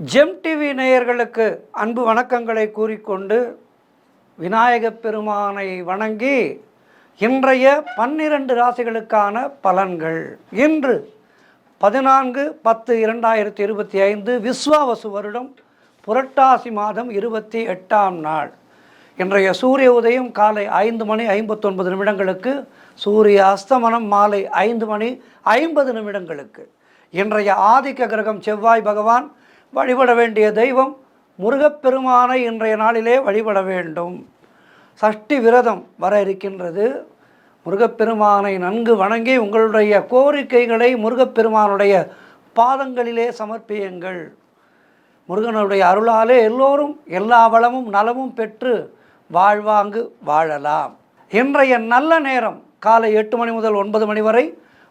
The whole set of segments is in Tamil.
ஜெம் டிவி நேயர்களுக்கு அன்பு வணக்கங்களை கூறிக்கொண்டு விநாயகப் பெருமானை வணங்கி இன்றைய 12 ராசிகளுக்கான பலன்கள். இன்று 14/10/2025 விஸ்வாவசு வருடம் புரட்டாசி மாதம் 28ஆம் நாள். இன்றைய சூரிய உதயம் காலை 5:59 சூரிய அஸ்தமனம் மாலை 5:50. இன்றைய ஆதிக்க கிரகம் செவ்வாய் பகவான். வழிபட வேண்டிய தெய்வம் முருகப்பெருமானை இன்றைய நாளிலே வழிபட வேண்டும். சஷ்டி விரதம் வர இருக்கின்றது. முருகப்பெருமானை நன்கு வணங்கி உங்களுடைய கோரிக்கைகளை முருகப்பெருமானுடைய பாதங்களிலே சமர்ப்பியுங்கள். முருகனுடைய அருளாலே எல்லோரும் எல்லா வளமும் நலமும் பெற்று வாழ்வாங்கு வாழலாம். இன்றைய நல்ல நேரம் காலை 8 மணி முதல் 9 மணி வரை,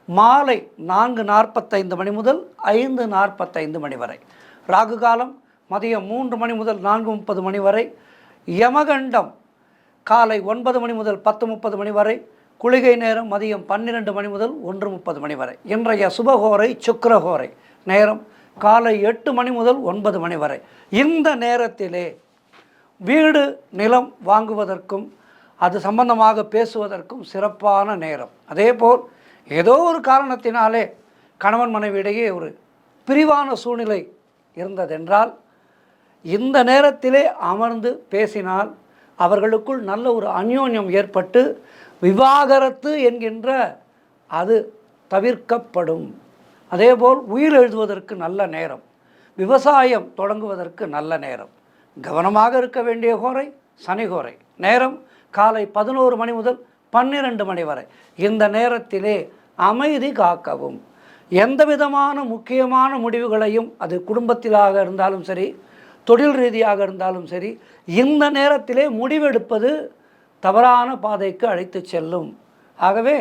மாலை 4:45 முதல் 5:45 வரை. ராகு காலம் மதியம் 3 மணி முதல் 4:30 வரை. யமகண்டம் காலை 9 மணி முதல் 10:30 வரை. குளிகை நேரம் மதியம் 12 மணி முதல் 1:30 வரை. இன்றைய சுபகோரை சுக்கிரஹோரை நேரம் காலை 8 மணி முதல் 9 வரை. இந்த நேரத்திலே வீடு நிலம் வாங்குவதற்கும் அது சம்பந்தமாக பேசுவதற்கும் சிறப்பான நேரம். அதேபோல் ஏதோ ஒரு காரணத்தினாலே கணவன் மனைவியிடையே ஒரு பிரிவான சூழ்நிலை இருந்ததென்றால் இந்த நேரத்திலே அமர்ந்து பேசினால் அவர்களுக்குள் நல்ல ஒரு அந்யோன்யம் ஏற்பட்டு விவாகரத்து என்கின்ற அது தவிர்க்கப்படும். அதேபோல் உயிர் எழுதுவதற்கு நல்ல நேரம், விவசாயம் தொடங்குவதற்கு நல்ல நேரம். கவனமாக இருக்க வேண்டிய கோரை சனிகோரை நேரம் காலை 11 மணி முதல் 12 மணி வரை. இந்த நேரத்திலே அமைதி காக்கவும். எந்த விதமான முக்கியமான முடிவுகளையும் அது குடும்பத்திலாக இருந்தாலும் சரி, தொழில் ரீதியாக இருந்தாலும் சரி, இந்த நேரத்திலே முடிவெடுப்பது தவறான பாதைக்கு அழைத்து செல்லும். ஆகவே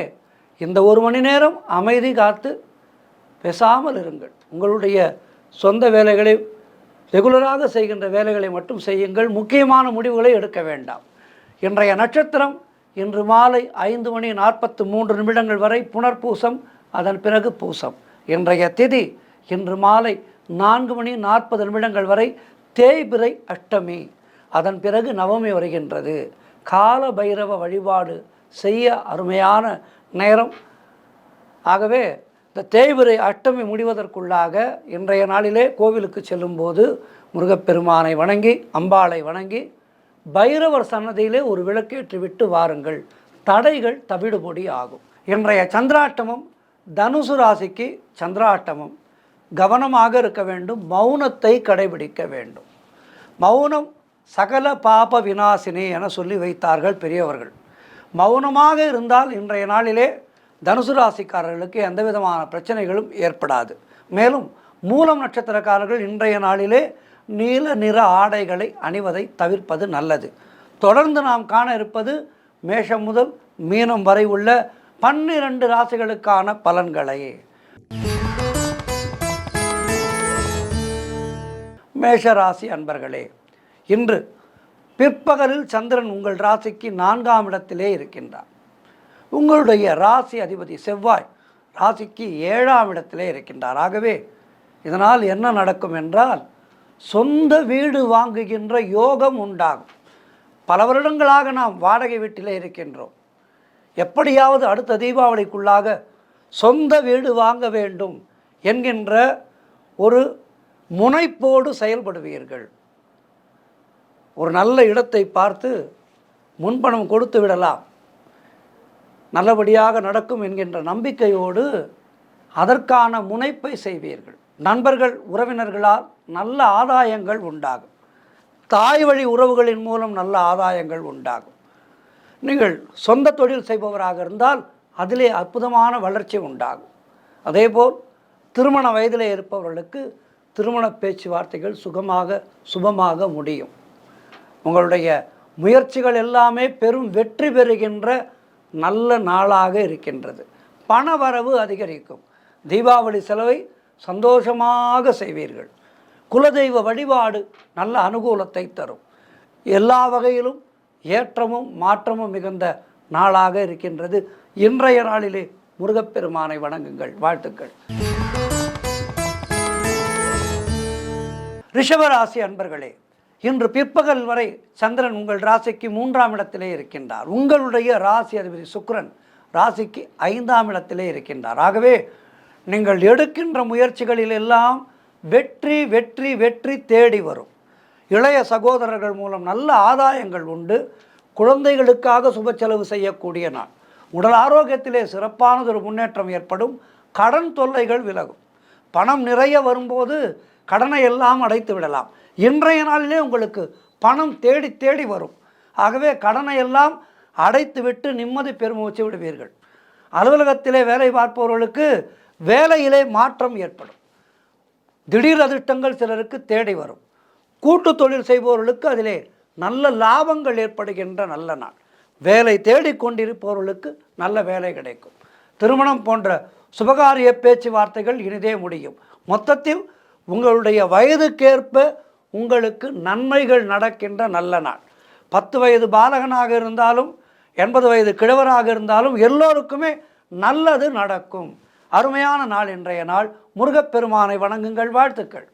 இந்த 1 மணி நேரம் அமைதி காத்து பேசாமல் இருங்கள். உங்களுடைய சொந்த வேலைகளை ரெகுலராக செய்கின்ற வேலைகளை மட்டும் செய்யுங்கள். முக்கியமான முடிவுகளை எடுக்க வேண்டாம். இன்றைய நட்சத்திரம் இன்று மாலை 5:43 வரை புனர்பூசம், அதன் பிறகு பூசம். இன்றைய திதி இன்று மாலை 4:40 வரை தேய்பிறை அஷ்டமி, அதன் பிறகு நவமி வருகின்றது. கால பைரவ வழிபாடு செய்ய அருமையான நேரம். ஆகவே இந்த தேய்பிறை அஷ்டமி முடிவதற்குள்ளாக இன்றைய நாளிலே கோவிலுக்கு செல்லும்போது முருகப்பெருமானை வணங்கி அம்பாளை வணங்கி பைரவர் சன்னதியிலே ஒரு விளக்கேற்றி விட்டு வாருங்கள். தடைகள் தவிடுபொடி ஆகும். இன்றைய சந்திராட்டமம் தனுசு ராசிக்கு சந்திராட்டமம். கவனமாக இருக்க வேண்டும். மௌனத்தை கடைபிடிக்க வேண்டும். மௌனம் சகல பாப விநாசினி என சொல்லி வைத்தார்கள் பெரியவர்கள். மௌனமாக இருந்தால் இன்றைய நாளிலே தனுசு ராசிக்காரர்களுக்கு எந்த விதமான பிரச்சனைகளும் ஏற்படாது. மேலும் மூலம் நட்சத்திரக்காரர்கள் இன்றைய நாளிலே நீல நிற ஆடைகளை அணிவதை தவிர்ப்பது நல்லது. தொடர்ந்து நாம் காண இருப்பது மேஷம் முதல் மீனம் வரை உள்ள 12 ராசிகளுக்கான பலன்களை. மேஷராசி அன்பர்களே, இன்று பிற்பகலில் சந்திரன் உங்கள் ராசிக்கு 4ஆம் இடத்திலே இருக்கின்றார். உங்களுடைய ராசி அதிபதி செவ்வாய் ராசிக்கு 7ஆம் இடத்திலே இருக்கின்றார். ஆகவே இதனால் என்ன நடக்கும் என்றால் சொந்த வீடு வாங்குகின்ற யோகம் உண்டாகும். பல வருடங்களாக நாம் வாடகை வீட்டிலே இருக்கின்றோம். எப்படியாவது அடுத்த தீபாவளிக்குள்ளாக சொந்த வீடு வாங்க வேண்டும் என்கின்ற ஒரு முனைப்போடு செயல்படுவீர்கள். ஒரு நல்ல இடத்தை பார்த்து முன்பணம் கொடுத்து விடலாம், நல்லபடியாக நடக்கும் என்கின்ற நம்பிக்கையோடு அதற்கான முனைப்பை செய்வீர்கள். நண்பர்கள் உறவினர்களால் நல்ல ஆதாயங்கள் உண்டாகும். தாய் வழி உறவுகளின் மூலம் நல்ல ஆதாயங்கள் உண்டாகும். நீங்கள் சொந்த தொழில் செய்பவராக இருந்தால் அதிலே அற்புதமான வளர்ச்சி உண்டாகும். அதேபோல் திருமண வயதிலே இருப்பவர்களுக்கு திருமண பேச்சுவார்த்தைகள் சுபமாக முடியும். உங்களுடைய முயற்சிகள் எல்லாமே பெரும் வெற்றி பெறுகின்ற நல்ல நாளாக இருக்கின்றது. பணவரவு அதிகரிக்கும். தீபாவளி செலவை சந்தோஷமாக செய்வீர்கள். குலதெய்வ வழிபாடு நல்ல அனுகூலத்தை தரும். எல்லா வகையிலும் ஏற்றமும் மாற்றமும் மிகுந்த நாளாக இருக்கின்றது. இன்றைய நாளிலே முருகப்பெருமானை வணங்குங்கள். வாழ்த்துக்கள். ரிஷபராசி அன்பர்களே, இன்று பிற்பகல் வரை சந்திரன் உங்கள் ராசிக்கு 3ஆம் இடத்திலே இருக்கின்றார். உங்களுடைய ராசி அதிபதி சுக்கிரன் ராசிக்கு 5ஆம் இடத்திலே இருக்கின்றார். ஆகவே நீங்கள் எடுக்கின்ற முயற்சிகளில் எல்லாம் வெற்றி வெற்றி வெற்றி தேடி வரும். இளைய சகோதரர்கள் மூலம் நல்ல ஆதாயங்கள் உண்டு. குழந்தைகளுக்காக சுப செலவு செய்யக்கூடிய நாள். உடல் ஆரோக்கியத்திலே சிறப்பானதொரு முன்னேற்றம் ஏற்படும். கடன் தொல்லைகள் விலகும். பணம் நிறைய வரும்போது கடனை எல்லாம் அடைத்து விடலாம். இன்றைய நாளிலே உங்களுக்கு பணம் தேடி தேடி வரும். ஆகவே கடனை எல்லாம் அடைத்து விட்டு நிம்மதி பெருமூச்சு விடுவீர்கள். அலுவலகத்திலே வேலை பார்ப்பவர்களுக்கு வேலையிலே மாற்றம் ஏற்படும். திடீர் அதிர்ஷ்டங்கள் சிலருக்கு தேடி வரும். கூட்டு தொழில் செய்பவர்களுக்கு அதிலே நல்ல லாபங்கள் ஏற்படுகின்ற நல்ல நாள். வேலை தேடிக்கொண்டிருப்பவர்களுக்கு நல்ல வேலை கிடைக்கும். திருமணம் போன்ற சுபகாரிய பேச்சுவார்த்தைகள் இனிதே முடியும். மொத்தத்தில் உங்களுடைய வயதுக்கேற்ப உங்களுக்கு நன்மைகள் நடக்கின்ற நல்ல நாள். 10 வயது பாலகனாக இருந்தாலும் 80 வயது கிழவராக இருந்தாலும் எல்லோருக்குமே நல்லது நடக்கும். அருமையான நாள் இன்றைய நாள். முருகப்பெருமானை வணங்குங்கள். வாழ்த்துக்கள்.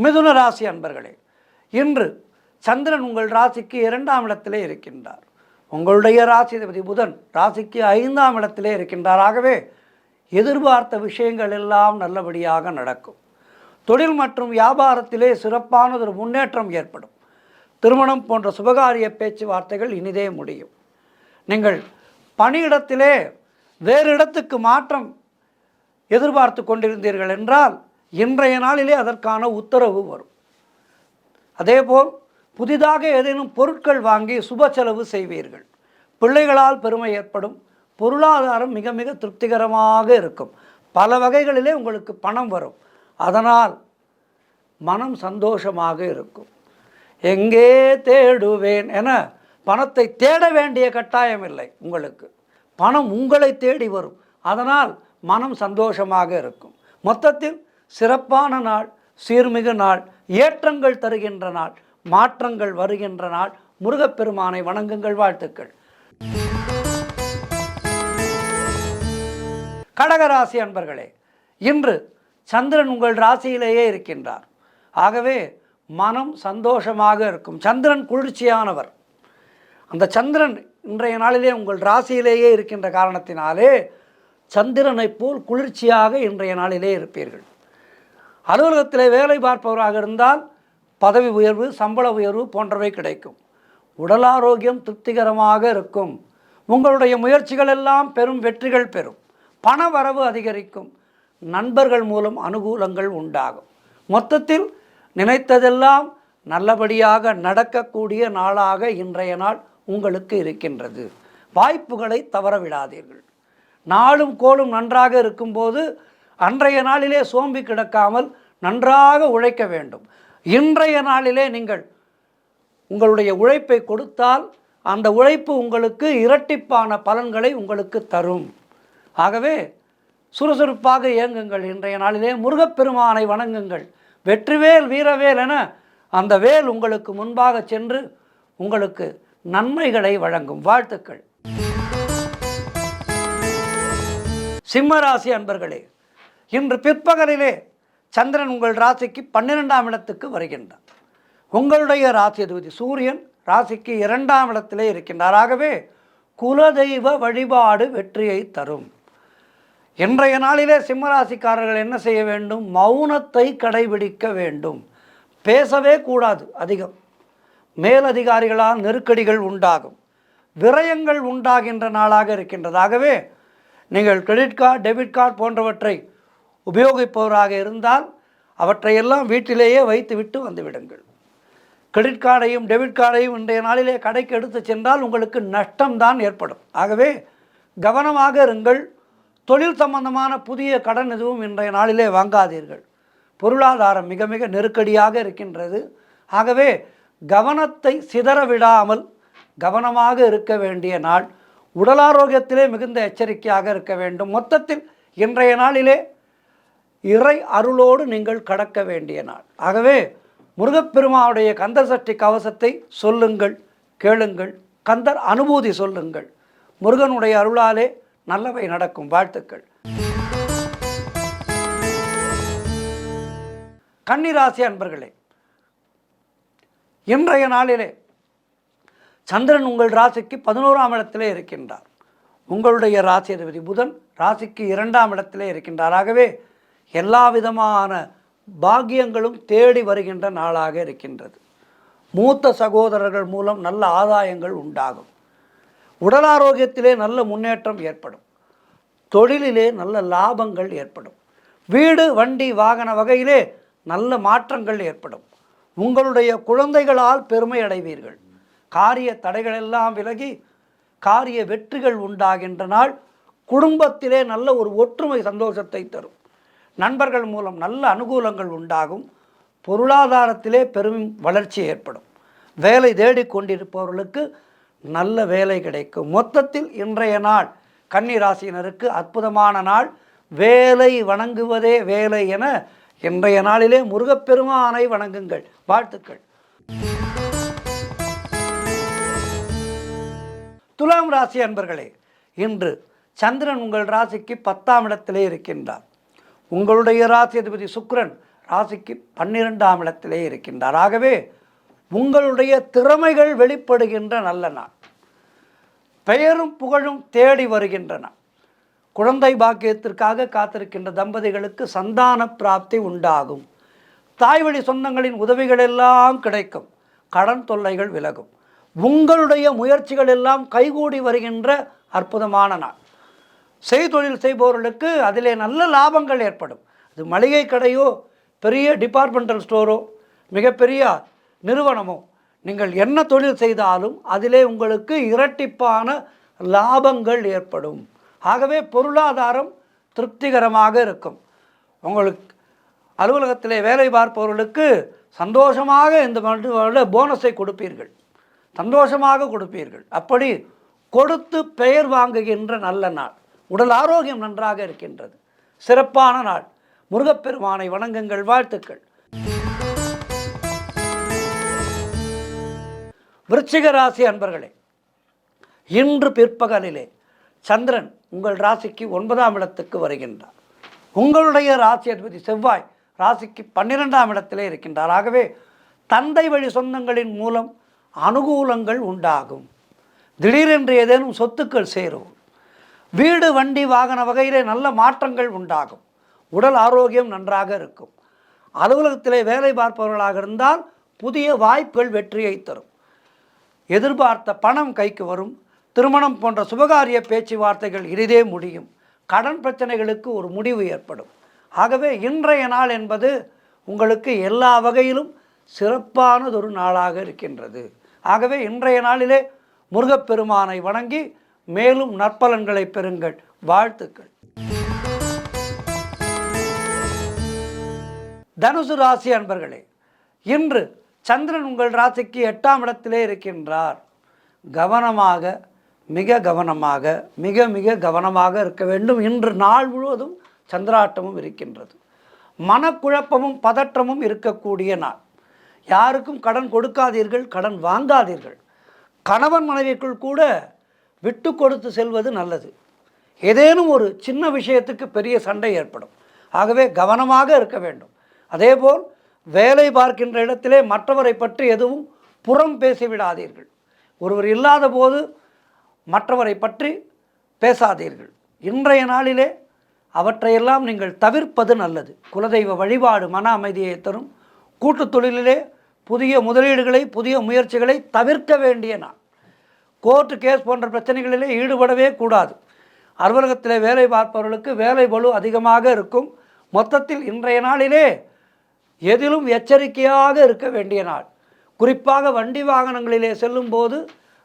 மிதுன ராசி அன்பர்களே, இன்று சந்திரன் உங்கள் ராசிக்கு 2ஆம் இடத்திலே இருக்கின்றார். உங்களுடைய ராசிபதி புதன் ராசிக்கு 5ஆம் இடத்திலே இருக்கின்றார். ஆகவே எதிர்பார்த்த விஷயங்கள் எல்லாம் நல்லபடியாக நடக்கும். தொழில் மற்றும் வியாபாரத்திலே சிறப்பானதொரு முன்னேற்றம் ஏற்படும். திருமணம் போன்ற சுபகாரிய பேச்சுவார்த்தைகள் இனிதே முடியும். நீங்கள் பணியிடத்திலே வேறு இடத்துக்கு மாற்றம் எதிர்பார்த்து கொண்டிருந்தீர்கள் என்றால் இன்றைய நாளிலே அதற்கான உத்தரவு வரும். அதேபோல் புதிதாக ஏதேனும் பொருட்கள் வாங்கி சுப செலவு செய்வீர்கள். பிள்ளைகளால் பெருமை ஏற்படும். பொருளாதாரம் மிக மிக திருப்திகரமாக இருக்கும். பல வகைகளிலே உங்களுக்கு பணம் வரும். அதனால் மனம் சந்தோஷமாக இருக்கும். எங்கே தேடுவேன் என பணத்தை தேட வேண்டிய கட்டாயம் இல்லை. உங்களுக்கு பணம் உங்களை தேடி வரும். அதனால் மனம் சந்தோஷமாக இருக்கும். மொத்தத்தில் சிறப்பான நாள், சீர்மிகு நாள், ஏற்றங்கள் தருகின்ற நாள், மாற்றங்கள் வருகின்ற நாள். முருகப்பெருமானை வணங்குங்கள். வாழ்த்துக்கள். கடகராசி அன்பர்களே, இன்று சந்திரன் உங்கள் ராசியிலேயே இருக்கின்றார். ஆகவே மனம் சந்தோஷமாக இருக்கும். சந்திரன் குளிர்ச்சியானவர். அந்த சந்திரன் இன்றைய நாளிலே உங்கள் ராசியிலேயே இருக்கின்ற காரணத்தினாலே சந்திரனை போல் குளிர்ச்சியாக இன்றைய நாளிலே இருப்பீர்கள். அலுவலகத்தில் வேலை பார்ப்பவராக இருந்தால் பதவி உயர்வு, சம்பள உயர்வு போன்றவை கிடைக்கும். உடல் ஆரோக்கியம் திருப்திகரமாக இருக்கும். உங்களுடைய முயற்சிகள் எல்லாம் பெரும் வெற்றிகள் பெறும். பண வரவு அதிகரிக்கும். நண்பர்கள் மூலம் அனுகூலங்கள் உண்டாகும். மொத்தத்தில் நினைத்ததெல்லாம் நல்லபடியாக நடக்கக்கூடிய நாளாக இன்றைய நாள் உங்களுக்கு இருக்கின்றது. வாய்ப்புகளை தவறவிடாதீர்கள். நாளும் கோளும் நன்றாக இருக்கும்போது அன்றைய நாளிலே சோம்பி கிடக்காமல் நன்றாக உழைக்க வேண்டும். இன்றைய நாளிலே நீங்கள் உங்களுடைய உழைப்பை கொடுத்தால் அந்த உழைப்பு உங்களுக்கு இரட்டிப்பான பலன்களை உங்களுக்கு தரும். ஆகவே சுறுசுறுப்பாக இயங்குங்கள். இன்றைய நாளிலே முருகப்பெருமானை வணங்குங்கள். வெற்றிவேல் வீரவேல் என அந்த வேல் உங்களுக்கு முன்பாக சென்று உங்களுக்கு நன்மைகளை வழங்கும். வாழ்த்துக்கள். சிம்மராசி அன்பர்களே, இன்று பிற்பகலிலே சந்திரன் உங்கள் ராசிக்கு 12ஆம் இடத்துக்கு வருகின்றார். உங்களுடைய ராசி அதிபதி சூரியன் ராசிக்கு 2ஆம் இடத்திலே இருக்கின்றார். ஆகவே குலதெய்வ வழிபாடு வெற்றியை தரும். இன்றைய நாளிலே சிம்மராசிக்காரர்கள் என்ன செய்ய வேண்டும்? மௌனத்தை கடைபிடிக்க வேண்டும். பேசவே கூடாது அதிகம். மேலதிகாரிகளால் நெருக்கடிகள் உண்டாகும். விரயங்கள் உண்டாகின்ற நாளாக இருக்கின்றது. ஆகவே நீங்கள் கிரெடிட் கார்டு, டெபிட் கார்டு போன்றவற்றை உபயோகிப்பவராக இருந்தால் அவற்றையெல்லாம் வீட்டிலேயே வைத்துவிட்டு வந்துவிடுங்கள். கிரெடிட் கார்டையும் டெபிட் கார்டையும் இன்றைய நாளிலே கடைக்கு எடுத்து சென்றால் உங்களுக்கு நஷ்டம்தான் ஏற்படும். ஆகவே கவனமாக இருங்கள். தொழில் சம்பந்தமான புதிய கடன் எதுவும் இன்றைய நாளிலே வாங்காதீர்கள். பொருளாதாரம் மிக மிக நெருக்கடியாக இருக்கின்றது. ஆகவே கவனத்தை சிதறவிடாமல் கவனமாக இருக்க வேண்டிய நாள். உடல் ஆரோக்கியத்திலே மிகுந்த எச்சரிக்கையாக இருக்க வேண்டும். மொத்தத்தில் இன்றைய நாளிலே இறை அருளோடு நீங்கள் கடக்க வேண்டிய நாள். ஆகவே முருகப்பெருமானுடைய கந்தர் சஷ்டி கவசத்தை சொல்லுங்கள், கேளுங்கள். கந்தர் அனுபூதி சொல்லுங்கள். முருகனுடைய அருளாலே நல்லவை நடக்கும். வாழ்த்துக்கள். கன்னிராசி அன்பர்களே, இன்றைய நாளிலே சந்திரன் உங்கள் ராசிக்கு 11ஆம் இடத்திலே இருக்கின்றார். உங்களுடைய ராசி அதிபதி புதன் ராசிக்கு 2ஆம் இடத்திலே இருக்கின்றார். ஆகவே எல்லா விதமான பாக்கியங்களும் தேடி வருகின்ற நாளாக இருக்கின்றது. மூத்த சகோதரர்கள் மூலம் நல்ல ஆதாயங்கள் உண்டாகும். உடல் ஆரோக்கியத்திலே நல்ல முன்னேற்றம் ஏற்படும். தொழிலிலே நல்ல லாபங்கள் ஏற்படும். வீடு வண்டி வாகன வகையிலே நல்ல மாற்றங்கள் ஏற்படும். உங்களுடைய குழந்தைகளால் பெருமை அடைவீர்கள். காரிய தடைகளெல்லாம் விலகி காரிய வெற்றிகள் உண்டாகின்ற நாள். குடும்பத்திலே நல்ல ஒரு ஒற்றுமை சந்தோஷத்தை தரும். நண்பர்கள் மூலம் நல்ல அனுகூலங்கள் உண்டாகும். பொருளாதாரத்திலே பெரும் வளர்ச்சி ஏற்படும். வேலை தேடிக்கொண்டிருப்பவர்களுக்கு நல்ல வேலை கிடைக்கும். மொத்தத்தில் இன்றைய நாள் கன்னி ராசியினருக்கு அற்புதமான நாள். வேலை வணங்குவதே வேலை என இன்றைய நாளிலே முருகப்பெருமானை வணங்குங்கள். வாழ்த்துக்கள். துலாம் ராசி அன்பர்களே, இன்று சந்திரன் உங்கள் ராசிக்கு 10ஆம் இடத்திலே இருக்கின்றார். உங்களுடைய ராசி அதிபதி சுக்கிரன் ராசிக்கு 12ஆம் இடத்திலே இருக்கின்றார். ஆகவே உங்களுடைய திறமைகள் வெளிப்படுகின்ற நல்ல நாள். பெயரும் புகழும் தேடி வருகின்றன. குழந்தை பாக்கியத்திற்காக காத்திருக்கின்ற தம்பதிகளுக்கு சந்தான பிராப்தி உண்டாகும். தாய்வழி சொந்தங்களின் உதவிகள் எல்லாம் கிடைக்கும். கடன் தொல்லைகள் விலகும். உங்களுடைய முயற்சிகள் எல்லாம் கைகூடி வருகின்ற அற்புதமான நாள். செய்தொழில் செய்பவர்களுக்கு அதிலே நல்ல லாபங்கள் ஏற்படும். அது மளிகை கடையோ பெரிய டிபார்ட்மெண்டல் ஸ்டோரோ மிகப்பெரிய நிறுவனமோ, நீங்கள் என்ன தொழில் செய்தாலும் அதிலே உங்களுக்கு இரட்டிப்பான லாபங்கள் ஏற்படும். ஆகவே பொருளாதாரம் திருப்திகரமாக இருக்கும். உங்களுக்கு அலுவலகத்திலே வேலை பார்ப்பவர்களுக்கு சந்தோஷமாக இந்த வருட போனஸை கொடுப்பீர்கள். சந்தோஷமாக கொடுப்பீர்கள். அப்படி கொடுத்து பெயர் வாங்குகின்ற நல்ல நாள். உடல் ஆரோக்கியம் நன்றாக இருக்கின்றது. சிறப்பான நாள். முருகப்பெருமானை வணங்குங்கள். வாழ்த்துக்கள். விருச்சிக ராசி அன்பர்களே, இன்று பிற்பகலிலே சந்திரன் உங்கள் ராசிக்கு 9ஆம் இடத்துக்கு வருகின்றார். உங்களுடைய ராசி அதிபதி செவ்வாய் ராசிக்கு 12ஆம் இடத்திலே இருக்கின்றார். ஆகவே தந்தை வழி சொந்தங்களின் மூலம் அனுகூலங்கள் உண்டாகும். திடீரென்று ஏதேனும் சொத்துக்கள் சேரும். வீடு வண்டி வாகன வகையிலே நல்ல மாற்றங்கள் உண்டாகும். உடல் ஆரோக்கியம் நன்றாக இருக்கும். அலுவலகத்திலே வேலை பார்ப்பவர்களாக இருந்தால் புதிய வாய்ப்புகள் வெற்றியை தரும். எதிர்பார்த்த பணம் கைக்கு வரும். திருமணம் போன்ற சுபகாரிய பேச்சுவார்த்தைகள் இனிதே முடியும். கடன் பிரச்சனைகளுக்கு ஒரு முடிவு ஏற்படும். ஆகவே இன்றைய நாள் என்பது உங்களுக்கு எல்லா வகையிலும் சிறப்பானதொரு நாளாக இருக்கின்றது. ஆகவே இன்றைய நாளிலே முருகப்பெருமானை வணங்கி மேலும் நற்பலன்களை பெறுங்கள். வாழ்த்துக்கள். தனுசு ராசி அன்பர்களே, இன்று சந்திரன் உங்கள் ராசிக்கு 8ஆம் இடத்திலே இருக்கின்றார். கவனமாக, மிக கவனமாக, மிக மிக கவனமாக இருக்க வேண்டும். இன்று நாள் முழுவதும் சந்திராட்டமும் இருக்கின்றது. மனக்குழப்பமும் பதற்றமும் இருக்கக்கூடிய நாள். யாருக்கும் கடன் கொடுக்காதீர்கள், கடன் வாங்காதீர்கள். கணவன் மனைவிக்குள் கூட விட்டு கொடுத்து செல்வது நல்லது. ஏதேனும் ஒரு சின்ன விஷயத்துக்கு பெரிய சண்டை ஏற்படும். ஆகவே கவனமாக இருக்க வேண்டும். அதேபோல் வேலை பார்க்கின்ற இடத்திலே மற்றவரை பற்றி எதுவும் புறம் பேசிவிடாதீர்கள். ஒருவர் இல்லாத போது மற்றவரை பற்றி பேசாதீர்கள். இன்றைய நாளிலே அவற்றையெல்லாம் நீங்கள் தவிர்ப்பது நல்லது. குலதெய்வ வழிபாடு மன அமைதியை தரும். கூட்டுத் தொழிலிலே புதிய முதலீடுகளை, புதிய முயற்சிகளை தவிர்க்க வேண்டிய நாள். கோர்ட்டு கேஸ் போன்ற பிரச்சனைகளிலே ஈடுபடவே கூடாது. அலுவலகத்தில் வேலை பார்ப்பவர்களுக்கு வேலை பளு அதிகமாக இருக்கும். மொத்தத்தில் இன்றைய நாளிலே எதிலும் எச்சரிக்கையாக இருக்க வேண்டிய நாள். குறிப்பாக வண்டி வாகனங்களிலே செல்லும்போது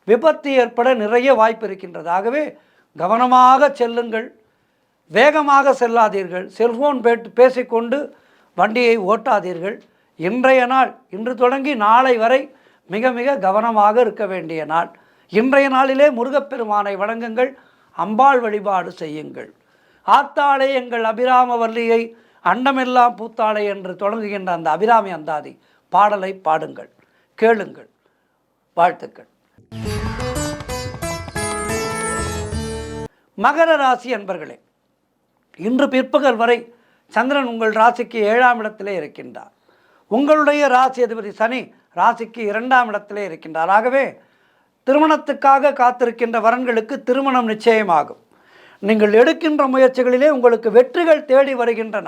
விபத்து ஏற்பட நிறைய வாய்ப்பு இருக்கின்றது. ஆகவே கவனமாக செல்லுங்கள். வேகமாக செல்லாதீர்கள். செல்ஃபோன் பேசிக்கொண்டு வண்டியை ஓட்டாதீர்கள். இன்றைய நாள், இன்று தொடங்கி நாளை வரை மிக மிக கவனமாக இருக்க வேண்டிய நாள். இன்றைய நாளிலே முருகப்பெருமானை வணங்குங்கள். அம்பாள் வழிபாடு செய்யுங்கள். ஆத்தாளே எங்கள் அபிராமவல்லியை அண்டமெல்லாம் பூத்தாளை என்று தொடங்குகின்ற அந்த அபிராமி அந்தாதி பாடலை பாடுங்கள், கேளுங்கள். வாழ்த்துக்கள். மகர ராசி அன்பர்களே, இன்று பிற்பகல் வரை சந்திரன் உங்கள் ராசிக்கு 7ஆம் இடத்திலே இருக்கின்றார். உங்களுடைய ராசி அதிபதி சனி ராசிக்கு 2ஆம் இடத்திலே இருக்கின்றார். ஆகவே திருமணத்துக்காக காத்திருக்கின்ற வரன்களுக்கு திருமணம் நிச்சயமாகும். நீங்கள் எடுக்கின்ற முயற்சிகளிலே உங்களுக்கு வெற்றிகள் தேடி வருகின்றன.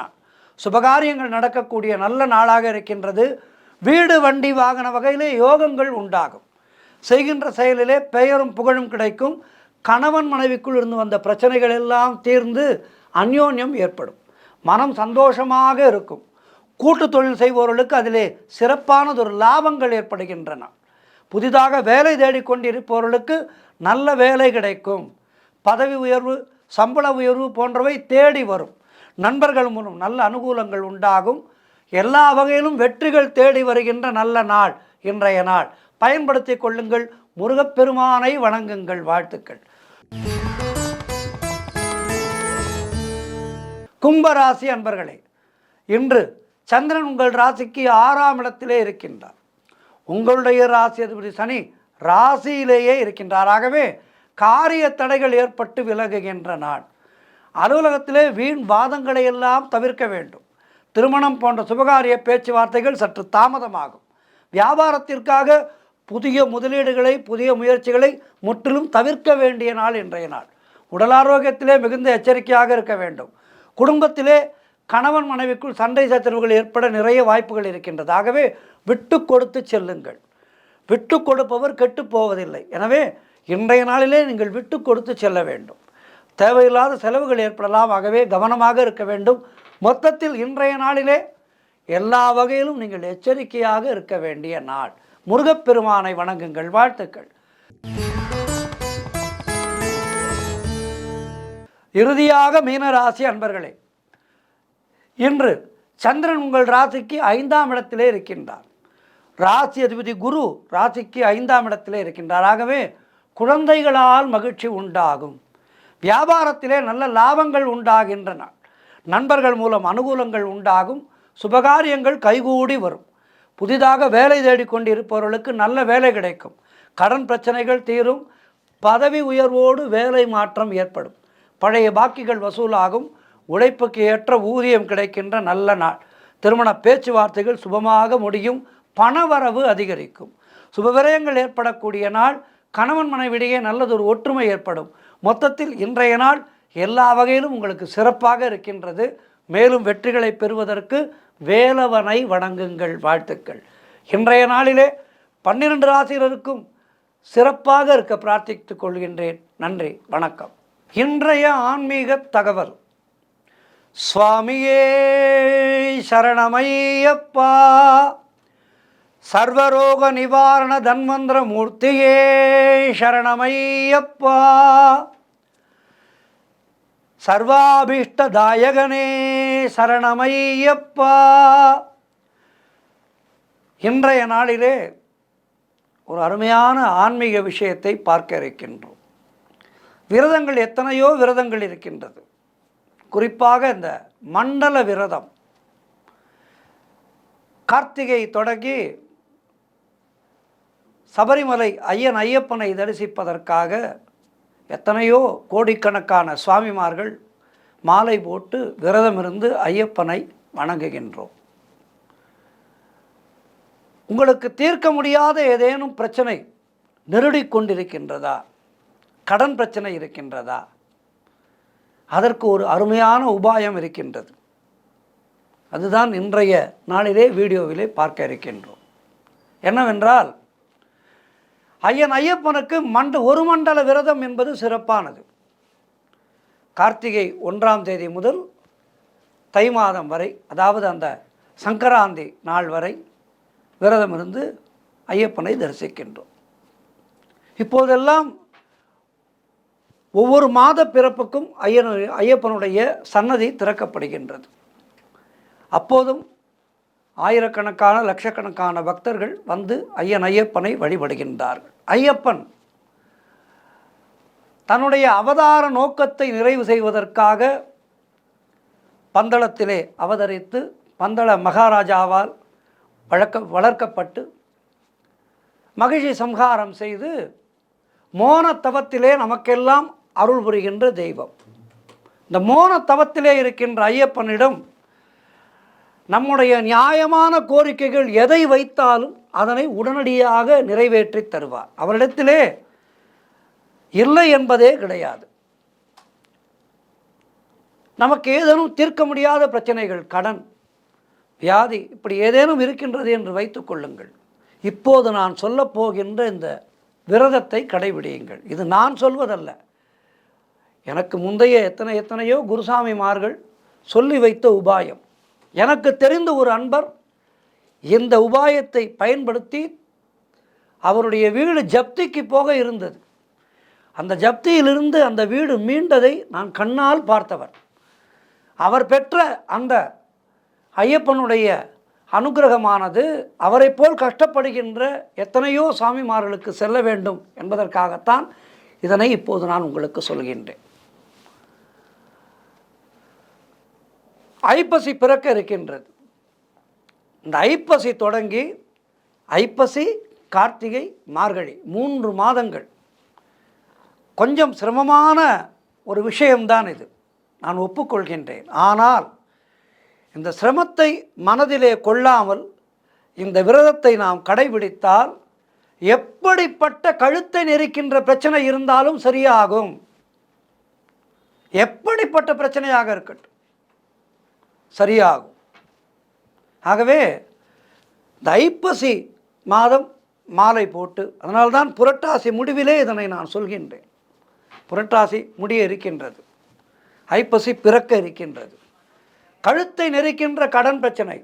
சுபகாரியங்கள் நடக்கக்கூடிய நல்ல நாளாக இருக்கின்றது. வீடு வண்டி வாகன வகையிலே யோகங்கள் உண்டாகும். செய்கின்ற செயலிலே பெயரும் புகழும் கிடைக்கும். கணவன் மனைவிக்குள் இருந்து வந்த பிரச்சனைகள் எல்லாம் தீர்ந்து அந்யோன்யம் ஏற்படும். மனம் சந்தோஷமாக இருக்கும். கூட்டு தொழில் செய்பவர்களுக்கு அதிலே சிறப்பானதொரு லாபங்கள் ஏற்படுகின்றன. புதிதாக வேலை தேடிக்கொண்டிருப்பவர்களுக்கு நல்ல வேலை கிடைக்கும். பதவி உயர்வு, சம்பள உயர்வு போன்றவை தேடி வரும். நண்பர்கள் மூலம் நல்ல அனுகூலங்கள் உண்டாகும். எல்லா வகையிலும் வெற்றிகள் தேடி வருகின்ற நல்ல நாள் இன்றைய நாள். பயன்படுத்திக் கொள்ளுங்கள். முருகப்பெருமானை வணங்குங்கள். வாழ்த்துக்கள். கும்பராசி அன்பர்களே, இன்று சந்திரன் உங்கள் ராசிக்கு 6ஆம் இடத்திலே இருக்கின்றார். உங்களுடைய ராசி அதிபதி சனி ராசியிலேயே இருக்கின்றார். ஆகவே காரிய தடைகள் ஏற்பட்டு விலகுகின்ற நாள். அலுவலகத்திலே வீண் வாதங்களை எல்லாம் தவிர்க்க வேண்டும். திருமணம் போன்ற சுபகாரிய பேச்சுவார்த்தைகள் சற்று தாமதமாகும். வியாபாரத்திற்காக புதிய முதலீடுகளை, புதிய முயற்சிகளை முற்றிலும் தவிர்க்க வேண்டிய நாள் இன்றைய நாள். உடல் ஆரோக்கியத்திலே மிகுந்த எச்சரிக்கையாக இருக்க வேண்டும். குடும்பத்திலே கணவன் மனைவிக்குள் சண்டை சச்சரவுகள் ஏற்பட நிறைய வாய்ப்புகள் இருக்கின்றது. ஆகவே விட்டு கொடுத்து செல்லுங்கள். விட்டு கொடுப்பவர் கெட்டு போவதில்லை. எனவே இன்றைய நாளிலே நீங்கள் விட்டு கொடுத்து செல்ல வேண்டும். தேவையில்லாத செலவுகள் ஏற்படலாம். ஆகவே கவனமாக இருக்க வேண்டும். மொத்தத்தில் இன்றைய நாளிலே எல்லா வகையிலும் நீங்கள் எச்சரிக்கையாக இருக்க வேண்டிய நாள். முருகப்பெருமானை வணங்குங்கள். வாழ்த்துக்கள். இறுதியாக மீனராசி அன்பர்களே, இன்று சந்திரன் உங்கள் ராசிக்கு 5ஆம் இடத்திலே இருக்கின்றார். ராசி அதிபதி குரு ராசிக்கு 5ஆம் இடத்திலே இருக்கின்றார். ஆகவே குழந்தைகளால் மகிழ்ச்சி உண்டாகும். வியாபாரத்திலே நல்ல லாபங்கள் உண்டாகின்றன. நண்பர்கள் மூலம் அனுகூலங்கள் உண்டாகும். சுபகாரியங்கள் கைகூடி வரும். புதிதாக வேலை தேடிக்கொண்டிருப்பவர்களுக்கு நல்ல வேலை கிடைக்கும். கடன் பிரச்சனைகள் தீரும். பதவி உயர்வோடு வேலை மாற்றம் ஏற்படும். பழைய பாக்கிகள் வசூலாகும். உழைப்புக்கு ஏற்ற ஊதியம் கிடைக்கின்ற நல்ல நாள். திருமண பேச்சுவார்த்தைகள் சுபமாக முடியும். பணவரவு அதிகரிக்கும். சுபவிரயங்கள் ஏற்படக்கூடிய நாள். கணவன் மனைவிடையே நல்லதொரு ஒற்றுமை ஏற்படும். மொத்தத்தில் இன்றைய நாள் எல்லா வகையிலும் உங்களுக்கு சிறப்பாக இருக்கின்றது. மேலும் வெற்றிகளை பெறுவதற்கு வேலவனை வணங்குங்கள். வாழ்த்துக்கள். இன்றைய நாளிலே 12 ராசியினருக்கும் சிறப்பாக இருக்க பிரார்த்தித்துக் கொள்கின்றேன். நன்றி, வணக்கம். இன்றைய ஆன்மீக தகவல். சுவாமியே சரணமையப்பா, சர்வரோக நிவாரண தன்வந்திர மூர்த்தியே சரணமையப்பா, சர்வாபீஷ்டதாயகனே சரணமையப்பா. இன்றைய நாளிலே ஒரு அருமையான ஆன்மீக விஷயத்தை பார்க்க இருக்கின்றோம். விரதங்கள் எத்தனையோ விரதங்கள் இருக்கின்றது. குறிப்பாக இந்த மண்டல விரதம் கார்த்திகை தொடங்கி சபரிமலை ஐயப்பனை தரிசிப்பதற்காக எத்தனையோ கோடிக்கணக்கான சுவாமிமார்கள் மாலை போட்டு விரதம் இருந்து ஐயப்பனை வணங்குகின்றோம். உங்களுக்கு தீர்க்க முடியாத ஏதேனும் பிரச்சனை நெருடிக் கொண்டிருக்கின்றதா? கடன் பிரச்சனை இருக்கின்றதா? அதற்கு ஒரு அருமையான உபாயம் இருக்கின்றது. அதுதான் இன்றைய நாளிலே வீடியோவிலே பார்க்க இருக்கின்றோம். என்னவென்றால், ஐயப்பனுக்கு ஒரு மண்டல விரதம் என்பது சிறப்பானது. கார்த்திகை 1ஆம் தேதி முதல் தை மாதம் வரை, அதாவது அந்த சங்கராந்தி நாள் வரை விரதம் இருந்து ஐயப்பனை தரிசிக்கின்றோம். இப்போதெல்லாம் ஒவ்வொரு மாத பிறப்புக்கும் ஐயப்பனுடைய சன்னதி திறக்கப்படுகின்றது. அப்போதும் ஆயிரக்கணக்கான லட்சக்கணக்கான பக்தர்கள் வந்து ஐயப்பனை வழிபடுகின்றார்கள். ஐயப்பன் தன்னுடைய அவதார நோக்கத்தை நிறைவு செய்வதற்காக பந்தளத்திலே அவதரித்து பந்தள மகாராஜாவால் வளர்க்கப்பட்டு மகிழ்ச்சி சம்ஹாரம் செய்து மோனத்தவத்திலே நமக்கெல்லாம் அருள் புரிகின்ற தெய்வம். இந்த மோனத்தவத்திலே இருக்கின்ற ஐயப்பனிடம் நம்முடைய நியாயமான கோரிக்கைகள் எதை வைத்தாலும் அதனை உடனடியாக நிறைவேற்றி தருவார். அவரிடத்திலே இல்லை என்பதே கிடையாது. நமக்கு ஏதேனும் தீர்க்க முடியாத பிரச்சனைகள், கடன், வியாதி, இப்படி ஏதேனும் இருக்கின்றது என்று வைத்துக் கொள்ளுங்கள். இப்போது நான் சொல்லப்போகின்ற இந்த விரதத்தை கடைபிடியுங்கள். இது நான் சொல்வதல்ல, எனக்கு முந்தைய எத்தனையோ குருசாமிமார்கள் சொல்லி வைத்த உபாயம். எனக்கு தெரிந்த ஒரு அன்பர் இந்த உபாயத்தை பயன்படுத்தி அவருடைய வீடு ஜப்திக்கு போக இருந்தது. அந்த ஜப்தியிலிருந்து அந்த வீடு மீண்டதை நான் கண்ணால் பார்த்தவர். அவர் பெற்ற அந்த ஐயப்பனுடைய அனுகிரகமானது அவரை போல் கஷ்டப்படுகின்ற எத்தனையோ சாமிமார்களுக்கு செல்ல வேண்டும் என்பதற்காகத்தான் இதனை இப்போது நான் உங்களுக்கு சொல்கின்றேன். ஐப்பசி பிறக்க இருக்கின்றது. இந்த ஐப்பசி தொடங்கி ஐப்பசி, கார்த்திகை, மார்கழி 3 மாதங்கள் கொஞ்சம் சிரமமான ஒரு விஷயம்தான் இது, நான் ஒப்புக்கொள்கின்றேன். ஆனால் இந்த சிரமத்தை மனதிலே கொள்ளாமல் இந்த விரதத்தை நாம் கடைபிடித்தால் எப்படிப்பட்ட கழுத்தை நெரிக்கின்ற பிரச்சனை இருந்தாலும் சரியாகும். எப்படிப்பட்ட பிரச்சனையாக இருக்கட்டும் சரியாகும். ஆகவே இந்த ஐப்பசி மாதம் மாலை போட்டு, அதனால்தான் புரட்டாசி முடிவிலே இதனை நான் சொல்கின்றேன். புரட்டாசி முடிய இருக்கின்றது, ஐப்பசி பிறக்க இருக்கின்றது. கழுத்தை நெரிக்கின்ற கடன் பிரச்சனை,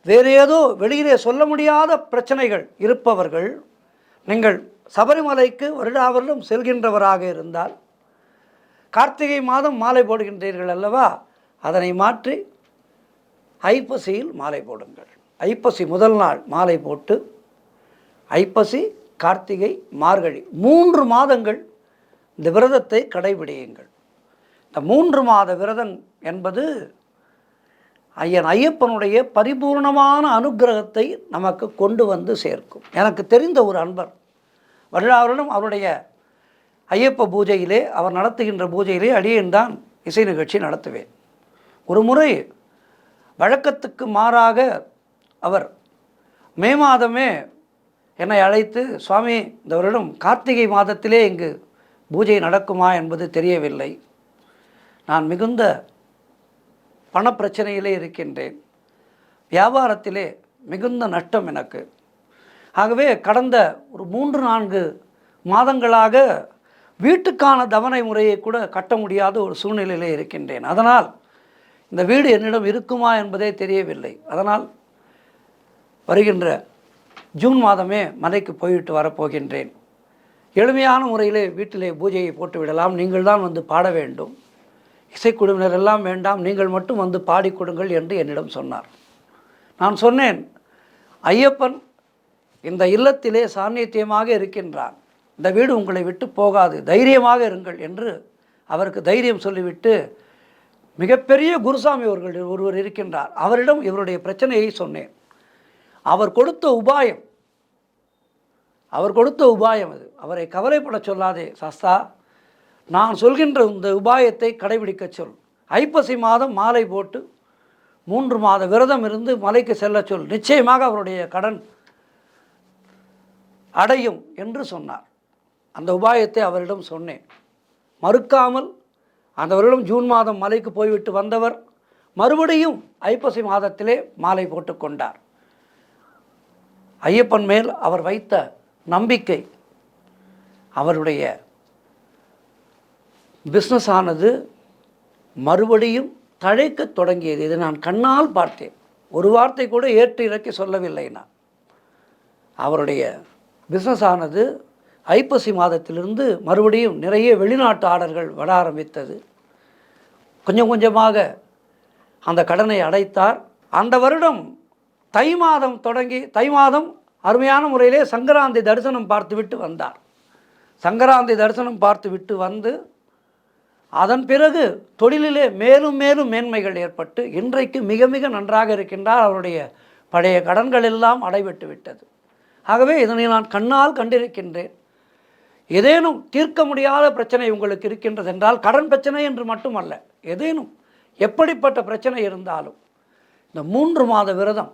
வேறு ஏதோ வெளியிலே சொல்ல முடியாத பிரச்சனைகள் இருப்பவர்கள், நீங்கள் சபரிமலைக்கு வருடாவரிலும் செல்கின்றவராக இருந்தால் கார்த்திகை மாதம் மாலை போடுகின்றீர்கள் அல்லவா, அதனை மாற்றி ஐப்பசியில் மாலை போடுங்கள். ஐப்பசி முதல் நாள் மாலை போட்டு ஐப்பசி, கார்த்திகை, மார்கழி 3 மாதங்கள் இந்த விரதத்தை கடைபிடியுங்கள். இந்த 3 மாத விரதம் என்பது ஐயப்பனுடைய பரிபூர்ணமான அனுகிரகத்தை நமக்கு கொண்டு வந்து சேர்க்கும். எனக்கு தெரிந்த ஒரு அன்பர் வருடாவரிடம் அவருடைய ஐயப்ப பூஜையிலே, அவர் நடத்துகின்ற பூஜையிலே அடியேன் தான் இசை நிகழ்ச்சி நடத்துவேன். ஒரு முறை வழக்கத்துக்கு மாறாக அவர் மே மாதமே என்னை அழைத்து, சுவாமி இந்த வருடம் கார்த்திகை மாதத்திலே இங்கு பூஜை நடக்குமா என்பது தெரியவில்லை, நான் மிகுந்த பணப்பிரச்சனையிலே இருக்கின்றேன், வியாபாரத்திலே மிகுந்த நஷ்டம் எனக்கு, ஆகவே கடந்த ஒரு 3-4 மாதங்களாக வீட்டுக்கான தவணை முறையை கூட கட்ட முடியாத ஒரு சூழ்நிலையிலே இருக்கின்றேன், அதனால் இந்த வீடு என்னிடம் இருக்குமா என்பதே தெரியவில்லை, அதனால் வருகின்ற ஜூன் மாதமே மலைக்கு போயிட்டு வரப்போகின்றேன், எளிமையான முறையிலே வீட்டிலே பூஜையை போட்டு விடலாம், நீங்கள் தான் வந்து பாட வேண்டும், இசைக்குழுவினர் எல்லாம் வேண்டாம், நீங்கள் மட்டும் வந்து பாடி கொடுங்கள் என்று என்னிடம் சொன்னார். நான் சொன்னேன், ஐயப்பன் இந்த இல்லத்திலே சாநித்தியமாக இருக்கின்றான், இந்த வீடு உங்களை விட்டு போகாது, தைரியமாக இருங்கள் என்று அவருக்கு தைரியம் சொல்லிவிட்டு, மிகப்பெரிய குருசாமி அவர்கள் ஒருவர் இருக்கின்றார், அவரிடம் இவருடைய பிரச்சனையை சொன்னேன். அவர் கொடுத்த உபாயம் அது, அவரை கவலைப்பட சொல்லாதே சாஸ்தா, நான் சொல்கின்ற இந்த உபாயத்தை கடைபிடிக்க சொல், ஐப்பசி மாதம் மாலை போட்டு 3 மாத விரதம் இருந்து மலைக்கு செல்ல சொல், நிச்சயமாக அவருடைய கடன் அடையும் என்று சொன்னார். அந்த உபாயத்தை அவரிடம் சொன்னேன், மறுக்காமல் அந்த வருடம் ஜூன் மாதம் மலைக்கு போய்விட்டு வந்தவர் மறுபடியும் ஐப்பசி மாதத்திலே மாலை போட்டு கொண்டார். ஐயப்பன் மேல் அவர் வைத்த நம்பிக்கை, அவருடைய பிஸ்னஸ் ஆனது மறுபடியும் தழைக்க தொடங்கியது. இதை நான் கண்ணால் பார்த்தேன், ஒரு வார்த்தை கூட ஏற்று இறக்கி சொல்லவில்லை நான். அவருடைய பிஸ்னஸ் ஆனது ஐப்பசி மாதத்திலிருந்து மறுபடியும் நிறைய வெளிநாட்டு ஆர்டர்கள் வர ஆரம்பித்தது. கொஞ்சம் கொஞ்சமாக அந்த கடனை அடைத்தார். அந்த வருடம் தை மாதம் தொடங்கி, தை மாதம் அருமையான முறையிலே சங்கராந்தி தரிசனம் பார்த்துவிட்டு வந்தார். சங்கராந்தி தரிசனம் பார்த்துவிட்டு வந்து அதன் பிறகு தொழிலிலே மேலும் மேலும் மேன்மைகள் ஏற்பட்டு இன்றைக்கு மிக மிக நன்றாக இருக்கின்றார். அவருடைய பழைய கடன்கள் எல்லாம் அடைபட்டு விட்டது. ஆகவே இதனை நான் கண்ணால் கண்டிருக்கின்றேன். ஏதேனும் தீர்க்க முடியாத பிரச்சனை உங்களுக்கு இருக்கின்றது என்றால், கடன் பிரச்சனை என்று மட்டுமல்ல, ஏதேனும் எப்படிப்பட்ட பிரச்சனை இருந்தாலும் இந்த 3 மாத விரதம்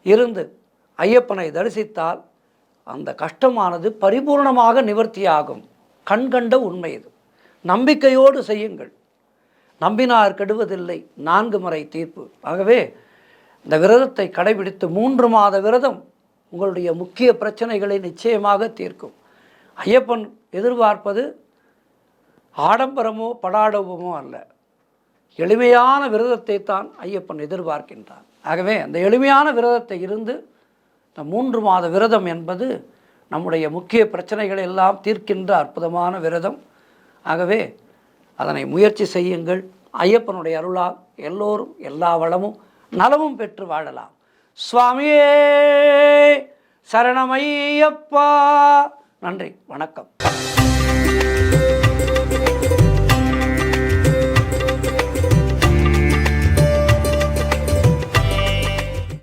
இருந்து ஐயப்பனை தரிசித்தால் அந்த கஷ்டமானது பரிபூர்ணமாக நிவர்த்தியாகும். கண்கண்ட உண்மை இது. நம்பிக்கையோடு செய்யுங்கள். நம்பினார் கெடுவதில்லை 4 முறை தீர்ப்பு. ஆகவே இந்த விரதத்தை கடைபிடித்து 3 மாத விரதம் உங்களுடைய முக்கிய பிரச்சனைகளை நிச்சயமாக தீர்க்கும். ஐயப்பன் எதிர்பார்ப்பது ஆடம்பரமோ படாடவமோ அல்ல, எளிமையான விரதத்தை தான் ஐயப்பன் எதிர்பார்க்கின்றான். ஆகவே அந்த எளிமையான விரதத்தை இருந்து இந்த 3 மாத விரதம் என்பது நம்முடைய முக்கிய பிரச்சனைகளை எல்லாம் தீர்க்கின்ற அற்புதமான விரதம். ஆகவே அதனை முயற்சி செய்யுங்கள். ஐயப்பனுடைய அருளால் எல்லோரும் எல்லா வளமும் நலமும் பெற்று வாழலாம். சுவாமியே சரணமையப்பா. நன்றி, வணக்கம்.